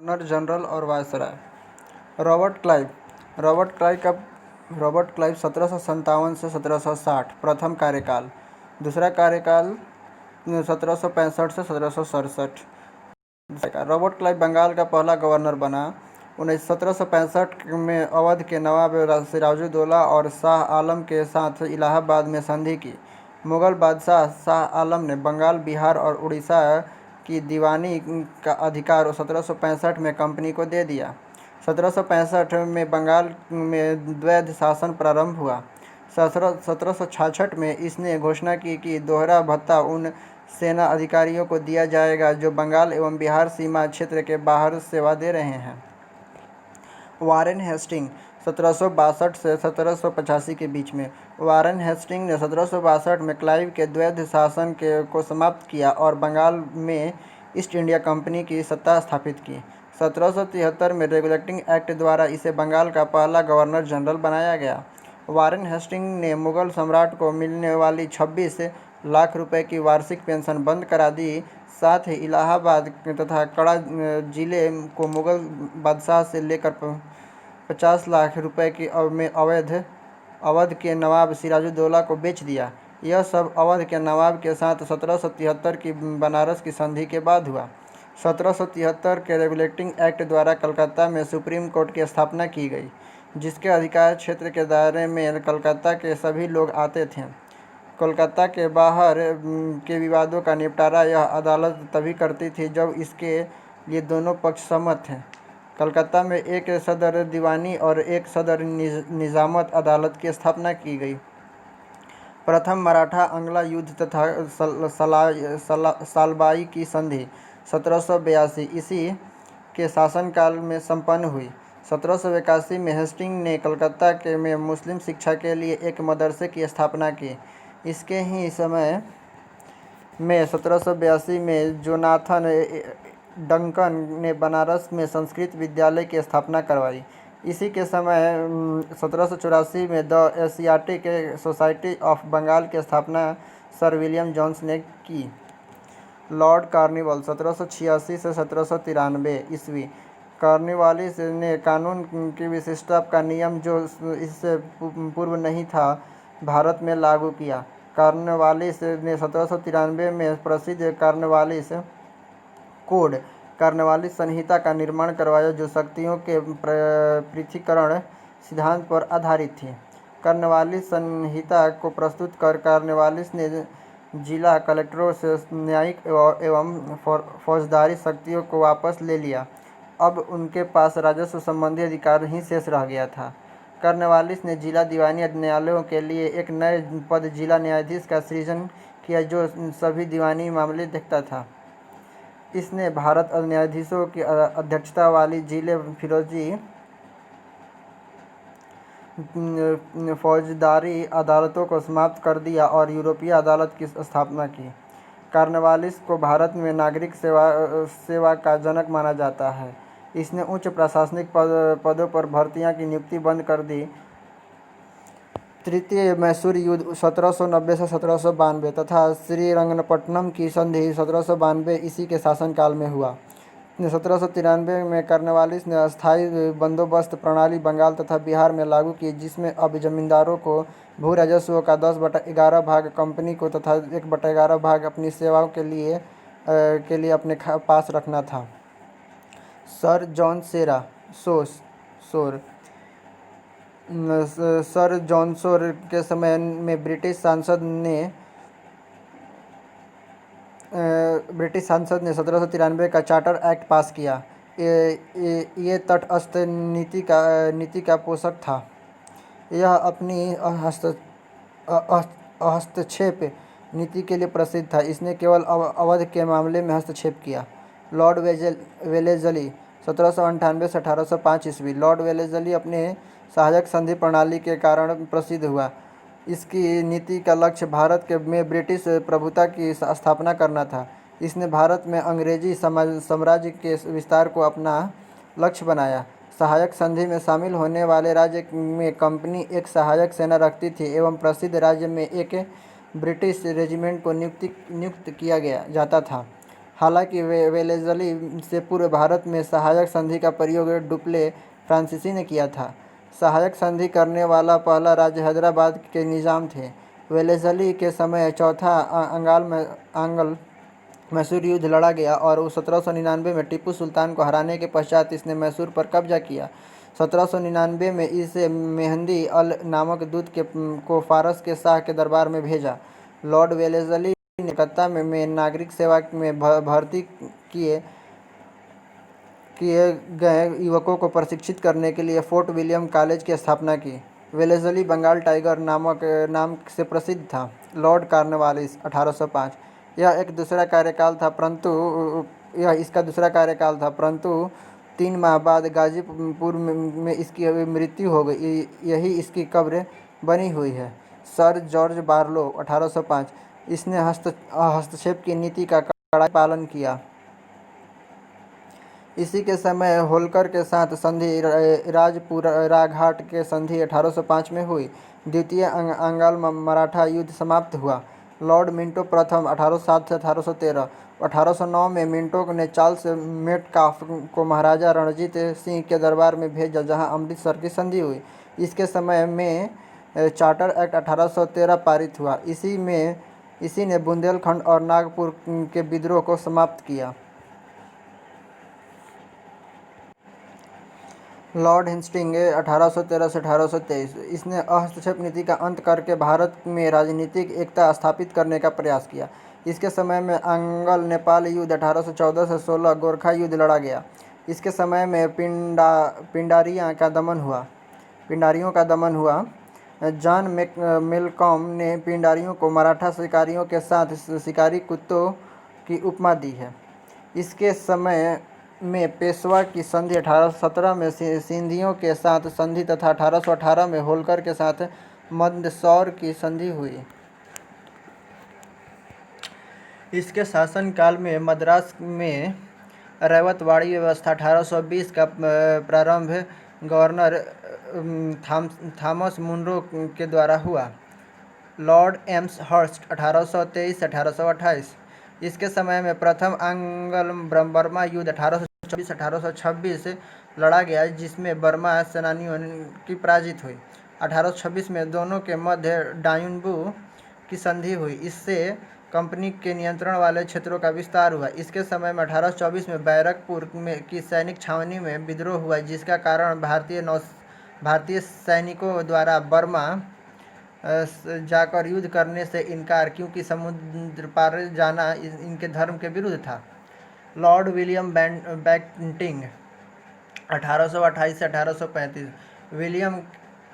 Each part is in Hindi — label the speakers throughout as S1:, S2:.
S1: गवर्नर जनरल और वायसराय। रॉबर्ट क्लाइव 1757 से 1760 प्रथम कार्यकाल। दूसरा कार्यकाल 1765 से 1767। रॉबर्ट क्लाइव बंगाल का पहला गवर्नर बना। 1765 में अवध के नवाब सिराजुद्दौला और शाह आलम के साथ इलाहाबाद में संधि की। मुगल बादशाह शाह आलम ने बंगाल, बिहार और उड़ीसा की दीवानी का अधिकार 1765 में कंपनी को दे दिया। 1765 में बंगाल में द्वैध शासन प्रारंभ हुआ। 1766 में इसने घोषणा की कि दोहरा भत्ता उन सेना अधिकारियों को दिया जाएगा जो बंगाल एवं बिहार सीमा क्षेत्र के बाहर सेवा दे रहे हैं। वारेन हेस्टिंग 1762 से 1785 के बीच में। वारेन हेस्टिंग ने 1762 में क्लाइव के द्वैध शासन को समाप्त किया और बंगाल में ईस्ट इंडिया कंपनी की सत्ता स्थापित की। 1773 में रेगुलेटिंग एक्ट द्वारा इसे बंगाल का पहला गवर्नर जनरल बनाया गया। वारेन हेस्टिंग ने मुगल सम्राट को मिलने वाली 26 लाख रुपए की वार्षिक पेंशन बंद करा दी। साथ ही इलाहाबाद तथा कड़ा जिले को मुगल बादशाह से लेकर 50 लाख रुपए की में अवध के नवाब सिराजुद्दौला को बेच दिया। यह सब अवध के नवाब के साथ 1773 की बनारस की संधि के बाद हुआ। 1773 के रेगुलेटिंग एक्ट द्वारा कलकत्ता में सुप्रीम कोर्ट की स्थापना की गई, जिसके अधिकार क्षेत्र के दायरे में कलकत्ता के सभी लोग आते थे। कोलकाता के बाहर के विवादों का निपटारा यह अदालत तभी करती थी जब इसके लिए दोनों पक्ष सहमत थे। कलकत्ता में एक सदर दीवानी और एक सदर निजामत अदालत की स्थापना की गई। प्रथम मराठा अंगला युद्ध तथा सालबाई की संधि 1782 इसी के शासनकाल में संपन्न हुई। 1781 में हेस्टिंग ने कलकत्ता में मुस्लिम शिक्षा के लिए एक मदरसे की स्थापना की। इसके ही समय में 1782 में जोनाथन डंकन ने बनारस में संस्कृत विद्यालय की स्थापना करवाई। इसी के समय 1784 में the Asiatic Society of Bengal की स्थापना सर विलियम जोन्स ने की। लॉर्ड कॉर्नवालिस 1786 से 1793 ईस्वी। कॉर्नवालिस ने कानून की विशिष्टता का नियम जो इससे पूर्व नहीं था भारत में लागू किया। कॉर्नवालिस ने 1793 में प्रसिद्ध कॉर्नवालिस कोड कॉर्नवालिस संहिता का निर्माण करवाया, जो शक्तियों के पृथक्करण सिद्धांत पर आधारित थी। कॉर्नवालिस संहिता को प्रस्तुत कर कॉर्नवालिस ने जिला कलेक्टरों से न्यायिक एवं फौजदारी शक्तियों को वापस ले लिया। अब उनके पास राजस्व संबंधी अधिकार ही शेष रह गया था। कॉर्नवालिस ने जिला दीवानी न्यायालयों के लिए एक नए पद जिला न्यायाधीश का सृजन किया, जो सभी दीवानी मामले देखता था। इसने भारत न्यायाधीशों की अध्यक्षता वाली जिले फौजदारी अदालतों को समाप्त कर दिया और यूरोपीय अदालत की स्थापना की। कॉर्नवालिस को भारत में नागरिक सेवा का जनक माना जाता है। इसने उच्च प्रशासनिक पदों पर भर्तियां की नियुक्ति बंद कर दी। तृतीय मैसूर युद्ध 1790 से 1792 तथा श्रीरंगपट्टनम की संधि 1792 इसी के शासनकाल में हुआ। 1793 में कॉर्नवालिस ने अस्थायी बंदोबस्त प्रणाली बंगाल तथा बिहार में लागू की, जिसमें अब जमींदारों को भू राजस्व का 10/11 भाग कंपनी को तथा 1/11 भाग अपनी सेवाओं के लिए अपने पास रखना था। सर जॉन शोर के समय में ब्रिटिश सांसद ने 1793 का चार्टर एक्ट पास किया। ये तटस्थ नीति का पोषक था। यह अपनी हस्तक्षेप नीति के लिए प्रसिद्ध था। इसने केवल अवध के मामले में हस्तक्षेप किया। लॉर्ड वेलेस्ली 1798 से 1805 ईस्वी। लॉर्ड वेलेस्ली अपने सहायक संधि प्रणाली के कारण प्रसिद्ध हुआ। इसकी नीति का लक्ष्य भारत में ब्रिटिश प्रभुता की स्थापना करना था। इसने भारत में अंग्रेजी साम्राज्य के विस्तार को अपना लक्ष्य बनाया। सहायक संधि में शामिल होने वाले राज्य में कंपनी एक सहायक सेना रखती थी एवं प्रसिद्ध राज्य में एक ब्रिटिश रेजिमेंट को नियुक्त किया जाता था। हालांकि वेलेज़ली से पूर्व भारत में सहायक संधि का प्रयोग डुप्ले फ्रांसीसी ने किया था। सहायक संधि करने वाला पहला राज्य हैदराबाद के निज़ाम थे। वेलेज़ली के समय चौथा आंग्ल मैसूर युद्ध लड़ा गया और 1799 में टीपू सुल्तान को हराने के पश्चात इसने मैसूर पर कब्जा किया। 1799 में इसे मेहंदी अल नामक दूत को फारस के शाह के दरबार में भेजा। लॉर्ड वेलेज़ली ने कलकत्ता में नागरिक सेवा में भर्ती किए किए गए युवकों को प्रशिक्षित करने के लिए फोर्ट विलियम कॉलेज की स्थापना की। वेलेज़ली बंगाल टाइगर नाम से प्रसिद्ध था। लॉर्ड कॉर्नवालिस 1805 यह इसका दूसरा कार्यकाल था, परंतु 3 माह बाद गाजीपुर में इसकी मृत्यु हो गई। यही इसकी कब्र बनी हुई है। सर जॉर्ज बारलो 1805 इसने हस्तक्षेप की नीति का कड़ाई पालन किया। इसी के समय होलकर के साथ संधि राजपुरा घाट के संधि 1805 में हुई। द्वितीय आंग्ल मराठा युद्ध समाप्त हुआ। लॉर्ड मिंटो प्रथम 1807 से 1813 1809 में मिंटो ने चार्ल्स मेटकाफ को महाराजा रणजीत सिंह के दरबार में भेजा, जहां अमृतसर की संधि हुई। इसके समय में चार्टर एक्ट 1813 पारित हुआ। इसी ने बुंदेलखंड और नागपुर के विद्रोह को समाप्त किया। लॉर्ड हेस्टिंग्स 1813 से 1823 इसने हस्तक्षेप नीति का अंत करके भारत में राजनीतिक एकता स्थापित करने का प्रयास किया। इसके समय में आंग्ल नेपाल युद्ध 1814 से 16 गोरखा युद्ध लड़ा गया। इसके समय में पिंडारियों का दमन हुआ। जॉन मेलकॉम ने पिंडारियों को मराठा शिकारियों के साथ शिकारी कुत्तों की उपमा दी है। इसके समय में पेशवा की संधि 1817 में सिंधियों के साथ संधि तथा 1818 में होलकर के साथ मंदसौर की संधि हुई। इसके शासनकाल में मद्रास में रैवतवाड़ी व्यवस्था 1820 का प्रारंभ गवर्नर थॉमस मुनरो के द्वारा हुआ। लॉर्ड एम्स हर्स्ट 1823 से 1828 इसके समय में प्रथम आंग्ल बर्मा युद्ध 1826 लड़ा गया, जिसमें बर्मा सेनानियों की पराजित हुई। 1826 में दोनों के मध्य डायुनबू की संधि हुई। इससे कंपनी के नियंत्रण वाले क्षेत्रों का विस्तार हुआ। इसके समय में 1824 में बैरकपुर की सैनिक छावनी में विद्रोह हुआ, जिसका कारण भारतीय सैनिकों द्वारा बर्मा जाकर युद्ध करने से इनकार, क्योंकि समुद्र पार जाना इनके धर्म के विरुद्ध था। लॉर्ड विलियम बेंटिंग 1828 से 1835 विलियम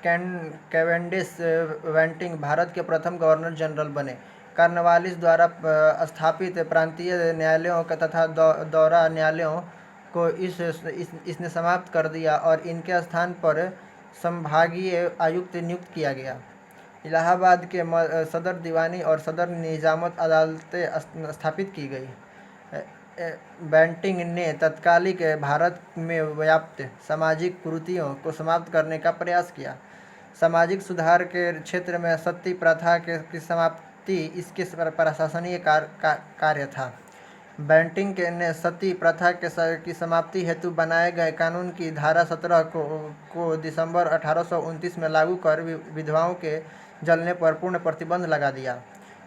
S1: कैवेंडिश बेंटिंग भारत के प्रथम गवर्नर जनरल बने। कॉर्नवालिस द्वारा स्थापित प्रांतीय न्यायालयों तथा दौरा न्यायालयों को इसने समाप्त कर दिया और इनके स्थान पर संभागीय आयुक्त नियुक्त किया गया। इलाहाबाद के सदर दीवानी और सदर निजामत अदालतें स्थापित की गई। बेंटिंग ने तत्कालिक भारत में व्याप्त सामाजिक कुरीतियों को समाप्त करने का प्रयास किया। सामाजिक सुधार के क्षेत्र में सती प्रथा की समाप्ति इसके प्रशासनिक कार्य था। बेंटिंग ने सती प्रथा की समाप्ति हेतु बनाए गए कानून की धारा 17 को दिसंबर 1829 में लागू कर विधवाओं के जलने पर पूर्ण प्रतिबंध लगा दिया।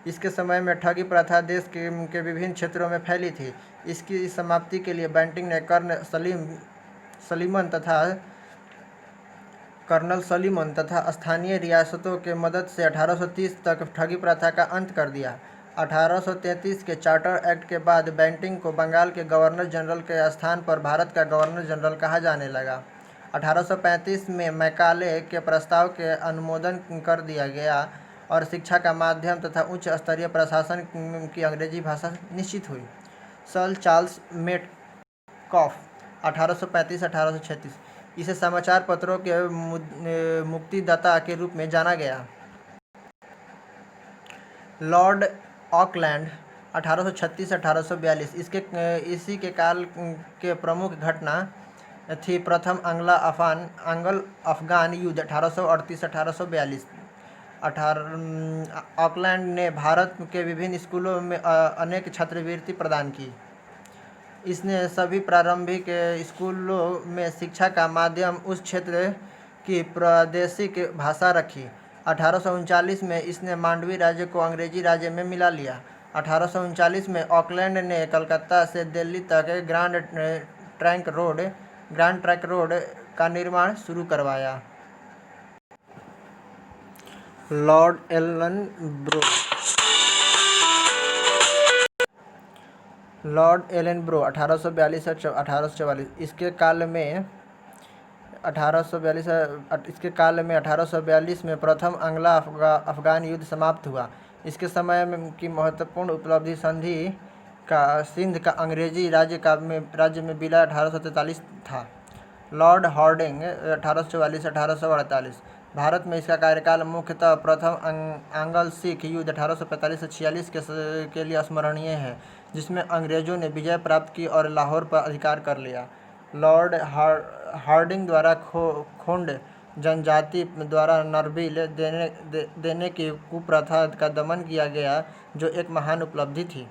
S1: इसके समय में ठगी प्रथा देश के विभिन्न क्षेत्रों में फैली थी। इसकी समाप्ति के लिए बेंटिंग ने कर्नल सलीमन तथा स्थानीय रियासतों के मदद से 1830 तक ठगी प्रथा का अंत कर दिया। 1833 के चार्टर एक्ट के बाद बेंटिंग को बंगाल के गवर्नर जनरल के स्थान पर भारत का गवर्नर जनरल कहा जाने लगा। 1835 में मैकाले के प्रस्ताव के अनुमोदन कर दिया गया और शिक्षा का माध्यम तथा उच्च स्तरीय प्रशासन की अंग्रेजी भाषा निश्चित हुई। सर चार्ल्स मेटकॉफ 1835-1836 इसे समाचार पत्रों के मुक्तिदाता के रूप में जाना गया। लॉर्ड ऑकलैंड 1836-1842 इसी के काल के प्रमुख घटना थी प्रथम आंग्ल अफगान युद्ध 1838-1842। ऑकलैंड ने भारत के विभिन्न स्कूलों में अनेक छात्रवृत्ति प्रदान की। इसने सभी प्रारंभिक स्कूलों में शिक्षा का माध्यम उस क्षेत्र की प्रादेशिक भाषा रखी। 1839 में इसने मांडवी राज्य को अंग्रेजी राज्य में मिला लिया। 1839 में ऑकलैंड ने कलकत्ता से दिल्ली तक ग्रैंड ट्रंक रोड का निर्माण शुरू करवाया। लॉर्ड एलन ब्रो 1842 से 1844 इसके काल में 1842 में प्रथम अंग्लो अफगान युद्ध समाप्त हुआ। इसके समय की महत्वपूर्ण उपलब्धि सिंध का अंग्रेजी राज्य में विलय 1843 था। लॉर्ड हार्डिंग 1844 से 1848 भारत में इसका कार्यकाल मुख्यतः प्रथम आंग्ल सिख युद्ध 1845 से 46 के लिए स्मरणीय है, जिसमें अंग्रेजों ने विजय प्राप्त की और लाहौर पर अधिकार कर लिया। लॉर्ड हार्डिंग द्वारा खोंड जनजाति द्वारा नरबिल देने की कुप्रथा का दमन किया गया, जो एक महान उपलब्धि थी।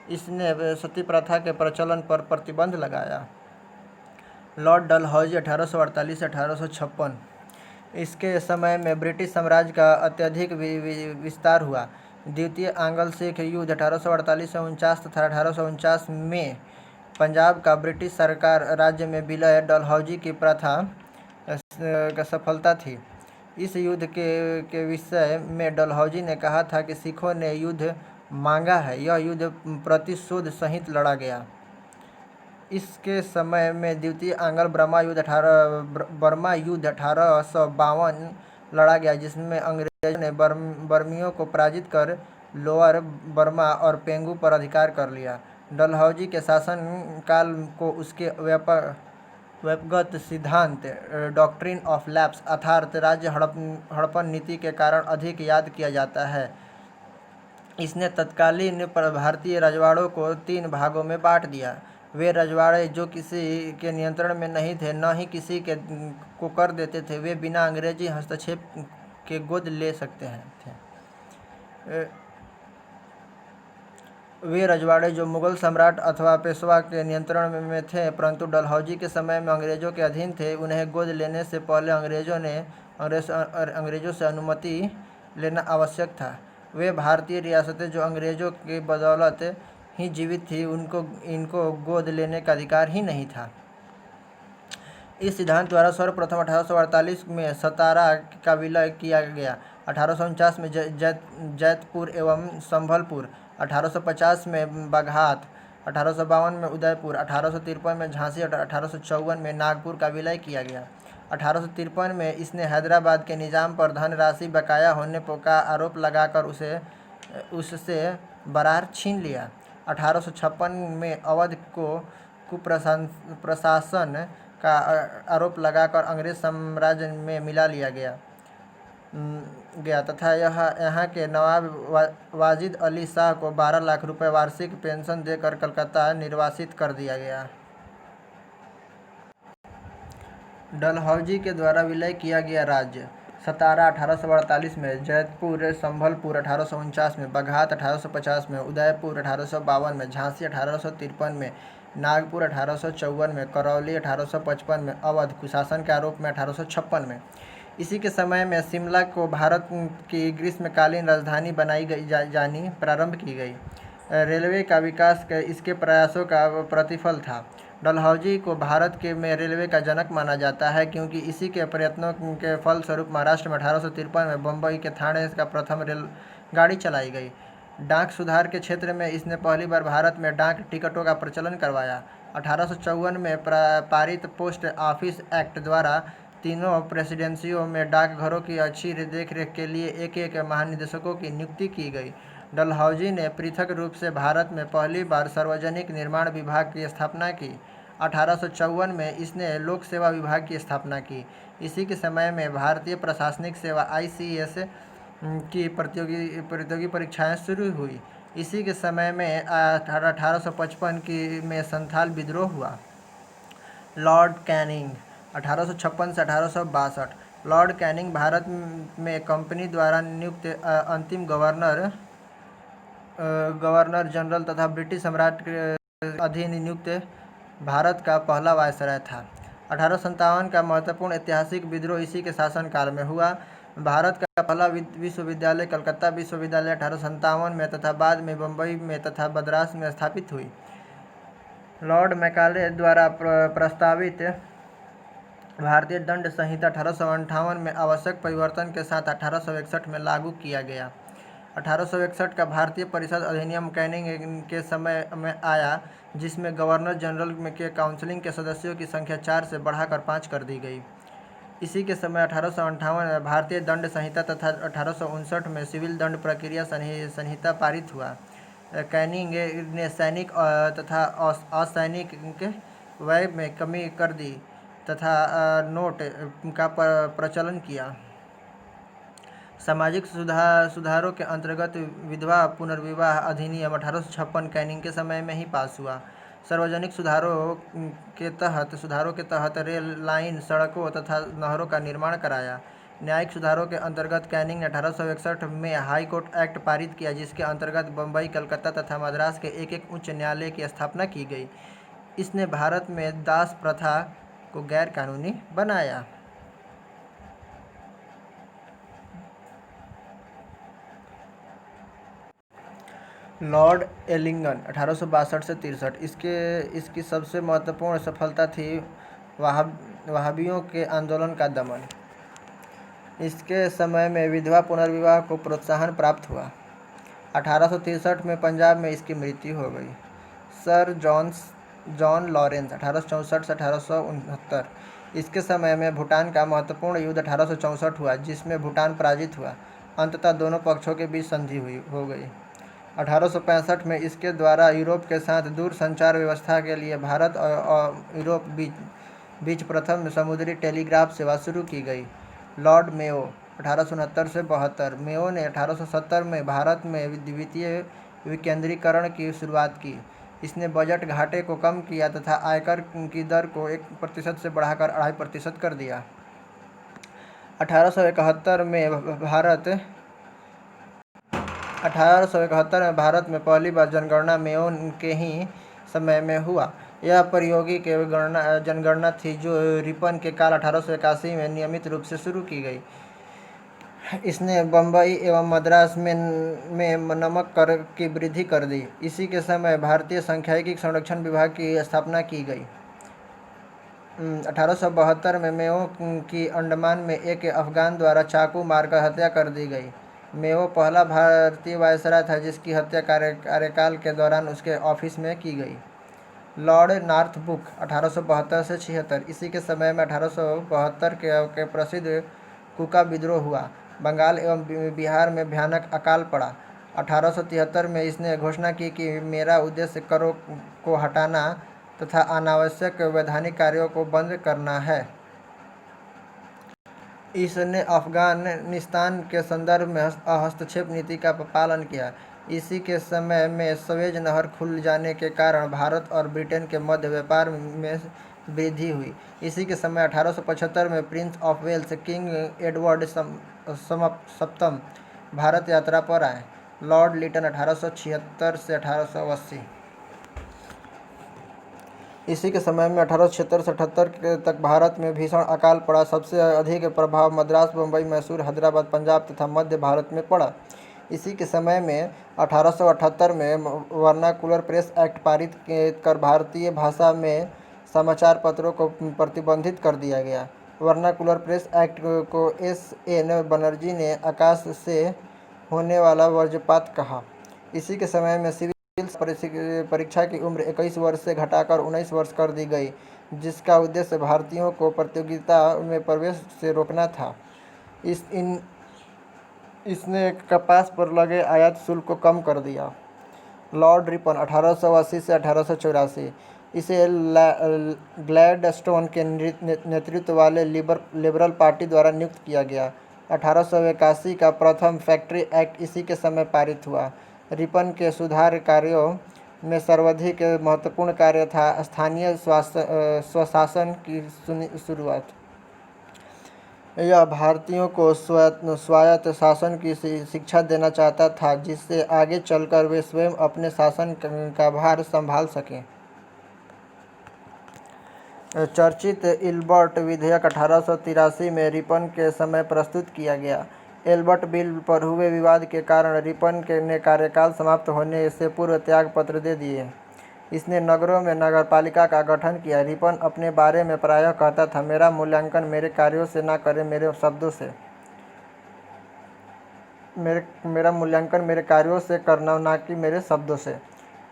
S1: इसने सती प्रथा के प्रचलन पर प्रतिबंध लगाया। लॉर्ड डलहौजी 1848 से 1856 इसके समय में ब्रिटिश साम्राज्य का अत्यधिक विस्तार हुआ। द्वितीय आंग्ल सिख युद्ध 1848 से 49 तथा 1849 में पंजाब का ब्रिटिश सरकार राज्य में विलय डलहौजी की प्रथा का सफलता थी। इस युद्ध के विषय में डलहौजी ने कहा था कि सिखों ने युद्ध मांगा है, यह युद्ध प्रतिशोध सहित लड़ा गया। इसके समय में द्वितीय आंग्ल बर्मा युद्ध 1852 लड़ा गया, जिसमें अंग्रेजों ने बर्मियों को पराजित कर लोअर बर्मा और पेंगू पर अधिकार कर लिया। डलहौजी के शासन काल को उसके व्यापक सिद्धांत डॉक्ट्रिन ऑफ लैप्स अर्थात राज्य हड़पन नीति के कारण अधिक याद किया जाता है। इसने तत्कालीन भारतीय रजवाड़ों को 3 भागों में बांट दिया। वे रजवाड़े जो किसी के नियंत्रण में नहीं थे, न ही किसी को कर देते थे, वे बिना अंग्रेजी हस्तक्षेप के गोद ले सकते थे। वे रजवाड़े जो मुगल सम्राट अथवा पेशवा के नियंत्रण में थे, परंतु डलहौजी के समय में अंग्रेजों के अधीन थे, उन्हें गोद लेने से पहले अंग्रेजों से अनुमति लेना आवश्यक था। वे भारतीय रियासतें जो अंग्रेजों की बदौलत ही जीवित थी, इनको गोद लेने का अधिकार ही नहीं था। इस सिद्धांत द्वारा सर्वप्रथम 1848 में सतारा का विलय किया गया। 1849 में जैतपुर एवं संभलपुर, 1850 में बाघात, 1852 में उदयपुर, 1853 में झांसी और 1854 में नागपुर का विलय किया गया। 1853 में इसने हैदराबाद के निजाम पर धनराशि बकाया होने का आरोप लगाकर उससे बरार छीन लिया। 1856 में अवध को कुप्रशासन का आरोप लगाकर अंग्रेज साम्राज्य में मिला लिया गया तथा यहाँ के नवाब वाजिद अली शाह को 12 लाख रुपए वार्षिक पेंशन देकर कलकत्ता निर्वासित कर दिया गया। डलहौजी के द्वारा विलय किया गया राज्य: सतारा 1848 में, जैतपुर संभलपुर 1849 में, बघात 1850 में, उदयपुर 1852 में, झांसी 1853 में, नागपुर 1854 में, करौली 1855 में, अवध कुशासन के आरोप में 1856 में। इसी के समय में शिमला को भारत की ग्रीष्मकालीन राजधानी बनाई जानी प्रारंभ की गई। रेलवे का विकास इसके प्रयासों का प्रतिफल था। डलहौजी को भारत में रेलवे का जनक माना जाता है, क्योंकि इसी के प्रयत्नों के फलस्वरूप महाराष्ट्र में 1853 में बम्बई के ठाणे का प्रथम रेलगाड़ी चलाई गई। डाक सुधार के क्षेत्र में इसने पहली बार भारत में डाक टिकटों का प्रचलन करवाया। 1854 में पारित पोस्ट ऑफिस एक्ट द्वारा तीनों प्रेसिडेंसियों में डाकघरों की अच्छी देखरेख के लिए एक महानिदेशकों की नियुक्ति की गई। डलहौजी ने पृथक रूप से भारत में पहली बार सार्वजनिक निर्माण विभाग की स्थापना की। 1854 में इसने लोक सेवा विभाग की स्थापना की। इसी के समय में भारतीय प्रशासनिक सेवा ICS की प्रतियोगी परीक्षाएं शुरू हुई। इसी के समय में 1855 में संथाल विद्रोह हुआ। लॉर्ड कैनिंग 1856 से 1862। लॉर्ड कैनिंग भारत में कंपनी द्वारा नियुक्त अंतिम गवर्नर जनरल तथा ब्रिटिश सम्राट के अधीन नियुक्त भारत का पहला वायसराय था। 1857 का महत्वपूर्ण ऐतिहासिक विद्रोह इसी के शासनकाल में हुआ। भारत का पहला विश्वविद्यालय कलकत्ता विश्वविद्यालय 1857 में तथा बाद में बम्बई में तथा मद्रास में स्थापित हुई। लॉर्ड मैकाले द्वारा प्रस्तावित भारतीय दंड संहिता 1858 में आवश्यक परिवर्तन के साथ 1861 में लागू किया गया। 1861 का भारतीय परिषद अधिनियम कैनिंग के समय में आया, जिसमें गवर्नर जनरल के काउंसिल के सदस्यों की संख्या 4 से बढ़ाकर 5 कर दी गई। इसी के समय 1858 में भारतीय दंड संहिता तथा 1859 में सिविल दंड प्रक्रिया संहिता पारित हुआ। कैनिंग ने सैनिक तथा असैनिक व्यय में कमी कर दी तथा नोट का प्रचलन किया। सामाजिक सुधारों के अंतर्गत विधवा पुनर्विवाह अधिनियम 1856 कैनिंग के समय में ही पास हुआ। सार्वजनिक सुधारों के तहत रेल लाइन, सड़कों तथा नहरों का निर्माण कराया। न्यायिक सुधारों के अंतर्गत कैनिंग ने 1861 में हाई कोर्ट एक्ट पारित किया, जिसके अंतर्गत बम्बई, कलकत्ता तथा मद्रास के एक उच्च न्यायालय की स्थापना की गई। इसने भारत में दास प्रथा को गैर कानूनी बनाया। लॉर्ड एलिंगन 1862 से 63 इसकी सबसे महत्वपूर्ण सफलता थी वहाबियों के आंदोलन का दमन। इसके समय में विधवा पुनर्विवाह को प्रोत्साहन प्राप्त हुआ। 1863 में पंजाब में इसकी मृत्यु हो गई। सर जॉन लॉरेंस 1864 से 1869 इसके समय में भूटान का महत्वपूर्ण युद्ध 1864 हुआ, जिसमें भूटान पराजित हुआ। अंततः दोनों पक्षों के बीच संधि हो गई। 1865 में इसके द्वारा यूरोप के साथ दूर संचार व्यवस्था के लिए भारत और यूरोप बीच प्रथम समुद्री टेलीग्राफ सेवा शुरू की गई। लॉर्ड मेयो 1869 से 72 मेयो ने 1870 में भारत में द्वितीय विकेंद्रीकरण की शुरुआत की। इसने बजट घाटे को कम किया तथा आयकर की दर को 1% से बढ़ाकर 2.5% कर दिया। 1871 में भारत में पहली बार जनगणना मेयो के ही समय में हुआ। यह प्रायोगिक जनगणना थी जो रिपन के काल 1881 में नियमित रूप से शुरू की गई। इसने बम्बई एवं मद्रास में नमक कर की वृद्धि कर दी। इसी के समय भारतीय सांख्यिकी संरक्षण विभाग की स्थापना की गई। 1872 में मेयो की अंडमान में एक अफगान द्वारा चाकू मारकर हत्या कर दी गई। मेयो पहला भारतीय वायसराय था जिसकी हत्या कार्यकाल के दौरान उसके ऑफिस में की गई। लॉर्ड नॉर्थब्रुक 1872 से 76 इसी के समय में 1872 के प्रसिद्ध कुका विद्रोह हुआ। बंगाल एवं बिहार में भयानक अकाल पड़ा। 1873 में इसने घोषणा की कि मेरा उद्देश्य करों को हटाना तथा अनावश्यक वैधानिक कार्यों को बंद करना है। इसने अफगानिस्तान के संदर्भ में हस्तक्षेप नीति का पालन किया। इसी के समय में स्वेज नहर खुल जाने के कारण भारत और ब्रिटेन के मध्य व्यापार में वृद्धि हुई। इसी के समय 1875 में prince of Wales king Edward सप्तम भारत यात्रा पर आए। लॉर्ड लिटन 1876 से 1880 इसी के समय में 1876 से 78 तक भारत में भीषण अकाल पड़ा। सबसे अधिक प्रभाव मद्रास, बम्बई, मैसूर, हैदराबाद, पंजाब तथा मध्य भारत में पड़ा। इसी के समय में 1878 में वर्नाकुलर प्रेस एक्ट पारित कर भारतीय भाषा में समाचार पत्रों को प्रतिबंधित कर दिया गया। वर्नाकुलर प्रेस एक्ट को S.N. बनर्जी ने आकाश से होने वाला वज्रपात कहा। इसी के समय में सिविल परीक्षा की उम्र 21 वर्ष से घटाकर 19 वर्ष कर दी गई, जिसका उद्देश्य भारतीयों को प्रतियोगिता में प्रवेश से रोकना था। इसने कपास पर लगे आयात शुल्क को कम कर दिया। लॉर्ड रिपन 1880 से 1884 इसे ग्लैडस्टोन के नेतृत्व वाले लिबरल पार्टी द्वारा नियुक्त किया गया। 1881 का प्रथम फैक्ट्री एक्ट इसी के समय पारित हुआ। रिपन के सुधार कार्यों में सर्वाधिक महत्वपूर्ण कार्य था स्थानीय स्वशासन की शुरुआत। यह भारतीयों को स्वायत्त शासन की शिक्षा देना चाहता था, जिससे आगे चलकर वे स्वयं अपने शासन का भार संभाल सकें। चर्चित इल्बर्ट विधेयक 1883 में रिपन के समय प्रस्तुत किया गया। एल्बर्ट बिल पर हुए विवाद के कारण रिपन ने कार्यकाल समाप्त होने से पूर्व त्यागपत्र दे दिए। इसने नगरों में नगरपालिका का गठन किया। रिपन अपने बारे में प्रायः कहता था, मेरा मूल्यांकन मेरे कार्यों से न करें, मेरे शब्दों से। मेरा मूल्यांकन मेरे कार्यों से करना, ना कि मेरे शब्दों से।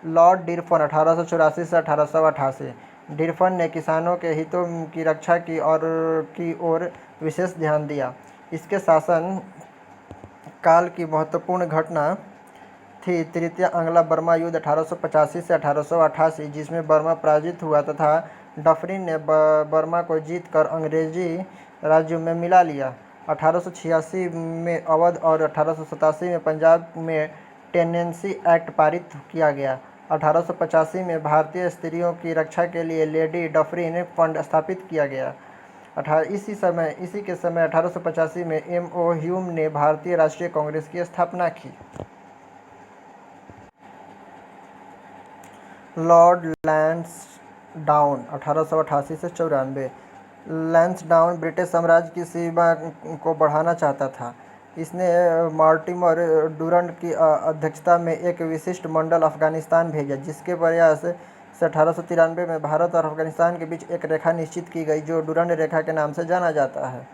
S1: लॉर्ड डिरफन 1884 से 1888। डिरफन ने किसानों के हितों की रक्षा की ओर विशेष ध्यान दिया। इसके शासन काल की महत्वपूर्ण घटना थी तृतीय आंग्लो बर्मा युद्ध 1885 से 1888, जिसमें बर्मा पराजित हुआ तथा डफरिन ने बर्मा को जीतकर अंग्रेजी राज्यों में मिला लिया। 1886 में अवध और 1887 में पंजाब में टेनेंसी एक्ट पारित किया गया। 1885 में भारतीय स्त्रियों की रक्षा के लिए लेडी डफरिन फंड स्थापित किया गया। इसी के समय 1885 में M.O. ह्यूम ने भारतीय राष्ट्रीय कांग्रेस की स्थापना की। लॉर्ड लैंसडाउन 1888 से 94। लैंसडाउन ब्रिटिश साम्राज्य की सीमा को बढ़ाना चाहता था। इसने मॉर्टिमर डुरंड की अध्यक्षता में एक विशिष्ट मंडल अफगानिस्तान भेजा, जिसके प्रयास से 1893 में भारत और अफगानिस्तान के बीच एक रेखा निश्चित की गई, जो डुरंड रेखा के नाम से जाना जाता है।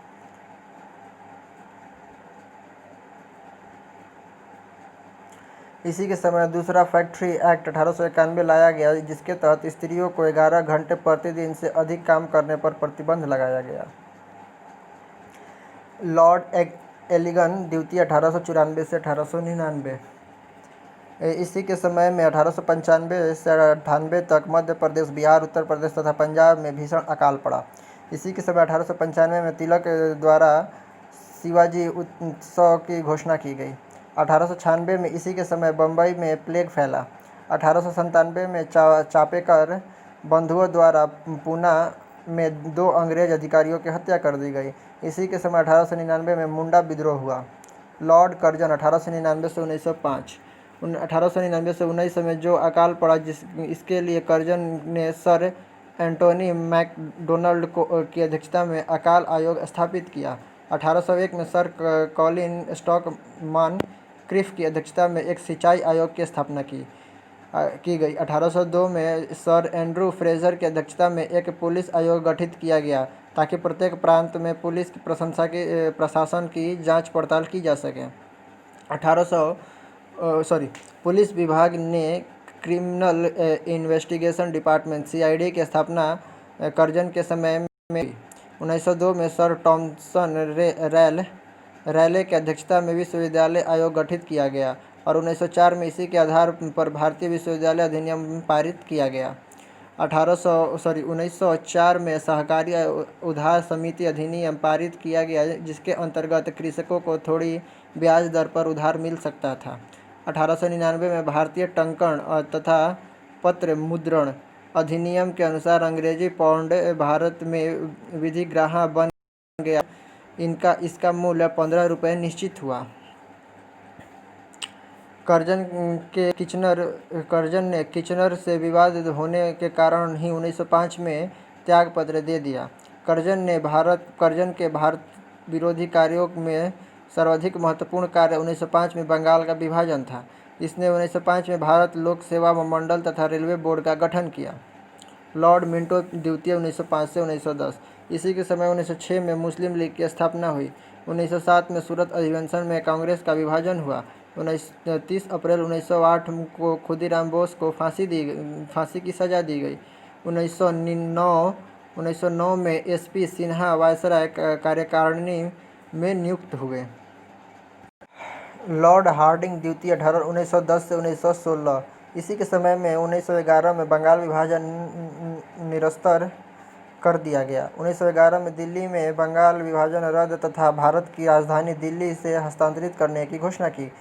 S1: इसी के समय दूसरा फैक्ट्री एक्ट 1891 लाया गया, जिसके तहत स्त्रियों को 11 घंटे प्रतिदिन से अधिक काम करने पर प्रतिबंध लगाया गया। लॉर्ड एलिगन द्वितीय 1894 से 1899। इसी के समय में 1895 से 98 तक मध्य प्रदेश, बिहार, उत्तर प्रदेश तथा पंजाब में भीषण अकाल पड़ा। इसी के समय 1895 में तिलक द्वारा शिवाजी उत्सव की घोषणा की गई। 1896 में इसी के समय बम्बई में प्लेग फैला। 1897 में चापेकर बंधुओं द्वारा पूना में 2 अंग्रेज अधिकारियों की हत्या कर दी गई। इसी के समय 1899 में मुंडा विद्रोह हुआ। लॉर्ड कर्जन 1899 से 1905। 1899 से 1900 में जो अकाल पड़ा, इसके लिए कर्जन ने सर एंटोनी मैकडोनल्ड की अध्यक्षता में अकाल आयोग स्थापित किया। 1801 में सर कॉलिन स्टॉकमान क्रिफ की अध्यक्षता में एक सिंचाई आयोग की स्थापना की गई। 1802 में सर एंड्रू फ्रेजर की अध्यक्षता में एक पुलिस आयोग गठित किया गया, ताकि प्रत्येक प्रांत में पुलिस की प्रशासन की जांच पड़ताल की जा सके। पुलिस विभाग ने क्रिमिनल इन्वेस्टिगेशन डिपार्टमेंट (CID) की स्थापना कर्जन के समय में 1902 में सर थॉमसन रैले की अध्यक्षता में विश्वविद्यालय आयोग गठित किया गया और 1904 में इसी के आधार पर भारतीय विश्वविद्यालय अधिनियम पारित किया गया। 1904 में सहकारी उधार समिति अधिनियम पारित किया गया, जिसके अंतर्गत कृषकों को थोड़ी ब्याज दर पर उधार मिल सकता था। 1899 में भारतीय टंकण तथा पत्र मुद्रण अधिनियम के अनुसार अंग्रेजी पाउंड भारत में विधिग्राह्य बन गया। इसका मूल्य 15 रुपये निश्चित हुआ। कर्जन ने किचनर से विवाद होने के कारण ही 1905 में त्यागपत्र दे दिया। कर्जन के भारत विरोधी कार्यों में सर्वाधिक महत्वपूर्ण कार्य 1905 में बंगाल का विभाजन था। इसने 1905 में भारत लोक सेवा मंडल तथा रेलवे बोर्ड का गठन किया। लॉर्ड मिंटो द्वितीय 1905 से 1910। इसी के समय 1906 में मुस्लिम लीग की स्थापना हुई। 1907 में सूरत अधिवेशन में कांग्रेस का विभाजन हुआ। 30 अप्रैल 1908 को खुदीराम बोस को फांसी की सजा दी गई। 1909 में SP सिन्हा वायसराय कार्यकारिणी में नियुक्त हुए। लॉर्ड हार्डिंग द्वितीय 1910 से 1916। इसी के समय में 1911 में बंगाल विभाजन निरस्त कर दिया गया। 1911 में दिल्ली में बंगाल विभाजन रद्द तथा भारत की राजधानी दिल्ली से हस्तांतरित करने की घोषणा की।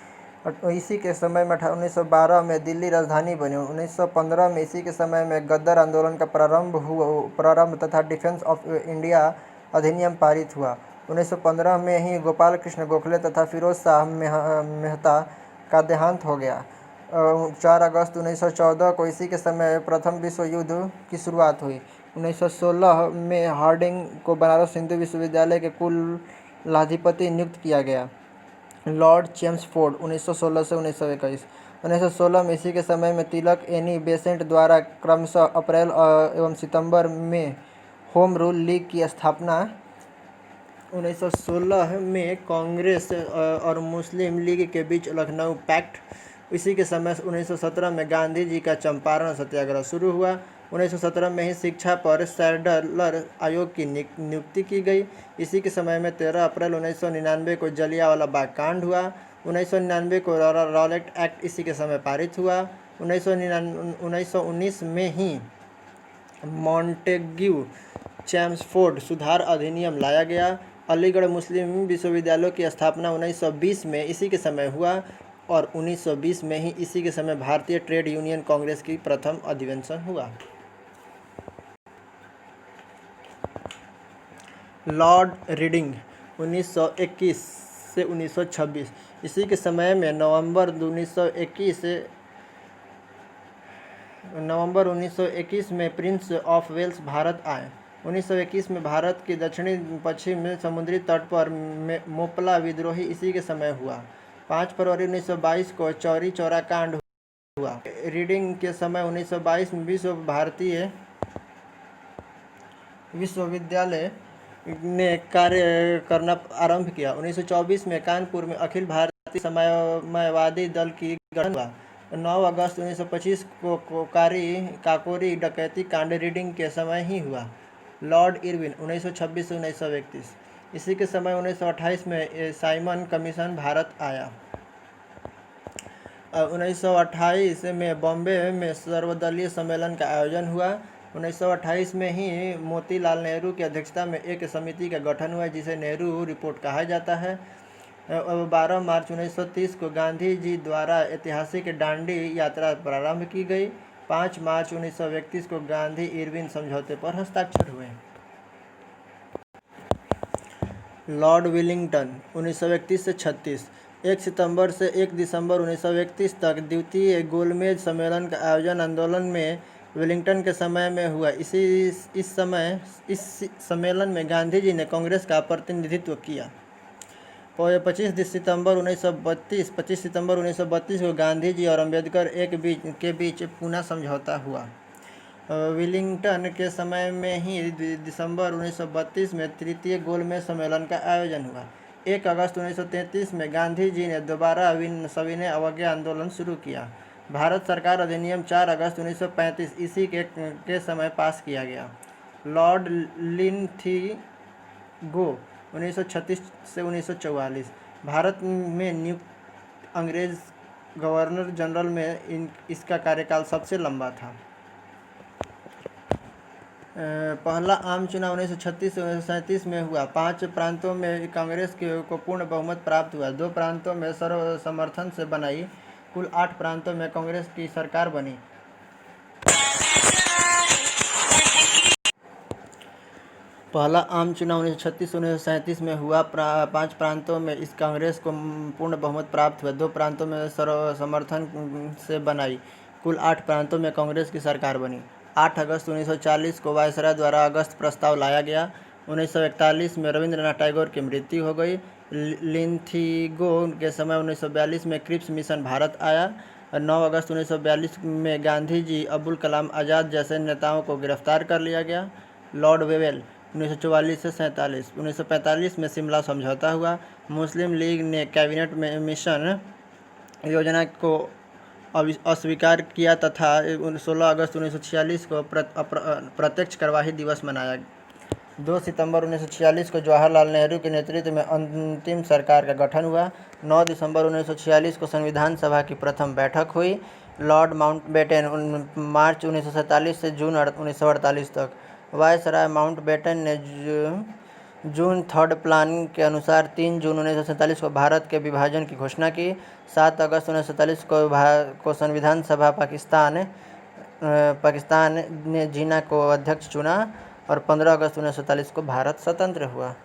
S1: इसी के समय में 1912 में दिल्ली राजधानी बनी। 1915 में इसी के समय में गद्दर आंदोलन का प्रारंभ तथा डिफेंस ऑफ इंडिया अधिनियम पारित हुआ। 1915 में ही गोपाल कृष्ण गोखले तथा फिरोज शाह मेहता का देहांत हो गया। 4 अगस्त 1914 को इसी के समय प्रथम विश्व युद्ध की शुरुआत हुई। 1916 में हार्डिंग को बनारस हिंदू विश्वविद्यालय के कुलाधिपति नियुक्त किया गया। लॉर्ड चेम्सफोर्ड 1916 से 1921। 1916 में इसी के समय में तिलक एनी बेसेंट द्वारा क्रमशः अप्रैल एवं सितंबर में होम रूल लीग की स्थापना। 1916 में कांग्रेस और मुस्लिम लीग के बीच लखनऊ पैक्ट। इसी के समय 1917 में गांधी जी का चंपारण सत्याग्रह शुरू हुआ। 1917 में ही शिक्षा पर सैडलर आयोग की नियुक्ति की गई। इसी के समय में 13 अप्रैल 1999 को जलियांवाला बाग कांड हुआ। 1999 को रॉलेट एक्ट इसी के समय पारित हुआ। 1919 में ही मॉन्टेग्यू चेम्सफोर्ड सुधार अधिनियम लाया गया। अलीगढ़ मुस्लिम विश्वविद्यालयों की स्थापना 1920 में इसी के समय हुआ और 1920 में ही इसी के समय भारतीय ट्रेड यूनियन कांग्रेस की प्रथम अधिवेशन हुआ। लॉर्ड रीडिंग 1921 से 1926। इसी के समय में नवंबर 1921 में प्रिंस ऑफ वेल्स भारत आए। 1921 में भारत के दक्षिणी पश्चिम समुद्री तट पर मोपला विद्रोही इसी के समय हुआ। 5 फरवरी 1922 को चौरी चौरा कांड हुआ। रीडिंग के समय 1922 में भारतीय विश्वविद्यालय ने कार्य करना आरंभ किया। 1924 में कानपुर में अखिल भारतीय समाजवादी दल की गठन हुआ। 9 अगस्त 1925 को काकोरी डकैती कांड रीडिंग के समय ही हुआ। लॉर्ड इरविन 1926 से 1931। इसी के समय 1928 में साइमन कमीशन भारत आया। 1928 में बॉम्बे में सर्वदलीय सम्मेलन का आयोजन हुआ। 1928 में ही मोतीलाल नेहरू की अध्यक्षता में एक समिति का गठन हुआ जिसे नेहरू रिपोर्ट कहा जाता है। 12 मार्च 1930 को गांधी जी द्वारा ऐतिहासिक दांडी यात्रा प्रारंभ की गई। 5 मार्च 1931 को गांधी इरविन समझौते पर हस्ताक्षर हुए। लॉर्ड वेलिंगटन 1931 से 36। 1 सितंबर से 1 दिसंबर 1931 तक द्वितीय गोलमेज सम्मेलन का आयोजन आंदोलन में वेलिंगटन के समय में हुआ। इस सम्मेलन में गांधी जी ने कांग्रेस का प्रतिनिधित्व किया। 25 सितंबर 1932 को गांधी जी और अम्बेडकर के बीच पुनः समझौता हुआ। वेलिंगटन के समय में ही दिसंबर 1932 में तृतीय गोलमेज सम्मेलन का आयोजन हुआ। 1 अगस्त 1933 में गांधी जी ने दोबारा सविनय अवज्ञा आंदोलन शुरू किया। भारत सरकार अधिनियम 4 अगस्त 1935 इसी के समय पास किया गया। लॉर्ड लिंथीगो 1936 से 1944। भारत में नियुक्त अंग्रेज गवर्नर जनरल में इसका कार्यकाल सबसे लंबा था। पहला आम चुनाव 1936 से 1937 में हुआ। 5 प्रांतों में कांग्रेस को पूर्ण बहुमत प्राप्त हुआ। 2 प्रांतों में सर्व समर्थन से बनाई। कुल 8 प्रांतों में कांग्रेस की सरकार बनी। पहला आम चुनाव 1936 से 1937 में हुआ। 5 प्रांतों में इस कांग्रेस को पूर्ण बहुमत प्राप्त हुआ। 2 प्रांतों में सर्व समर्थन से बनाई। कुल 8 प्रांतों में कांग्रेस की सरकार बनी। 8 अगस्त 1940 को वायसराय द्वारा अगस्त प्रस्ताव लाया गया। 1941 में रविंद्रनाथ टैगोर की मृत्यु हो गई। लिंथीगो के समय 1942 में क्रिप्स मिशन भारत आया। 9 अगस्त 1942 में गांधी जी, अबुल कलाम आज़ाद जैसे नेताओं को गिरफ्तार कर लिया गया। लॉर्ड वेवेल 1944 से 1947। 1945 में शिमला समझौता हुआ। मुस्लिम लीग ने कैबिनेट में मिशन योजना को अस्वीकार किया तथा 16 अगस्त 1946 को प्रत्यक्ष कार्यवाही दिवस मनाया। 2 सितंबर 1946 को जवाहरलाल नेहरू के नेतृत्व में अंतिम सरकार का गठन हुआ। 9 दिसंबर 1946 को संविधान सभा की प्रथम बैठक हुई। लॉर्ड माउंटबेटन मार्च 1947 से जून 1948 तक। वायसराय माउंटबेटन ने जून 3 प्लान के अनुसार 3 जून 1947 को भारत के विभाजन की घोषणा की। 7 अगस्त 1947 को संविधान सभा पाकिस्तान ने जिन्ना को अध्यक्ष चुना और 15 अगस्त 1947 को भारत स्वतंत्र हुआ।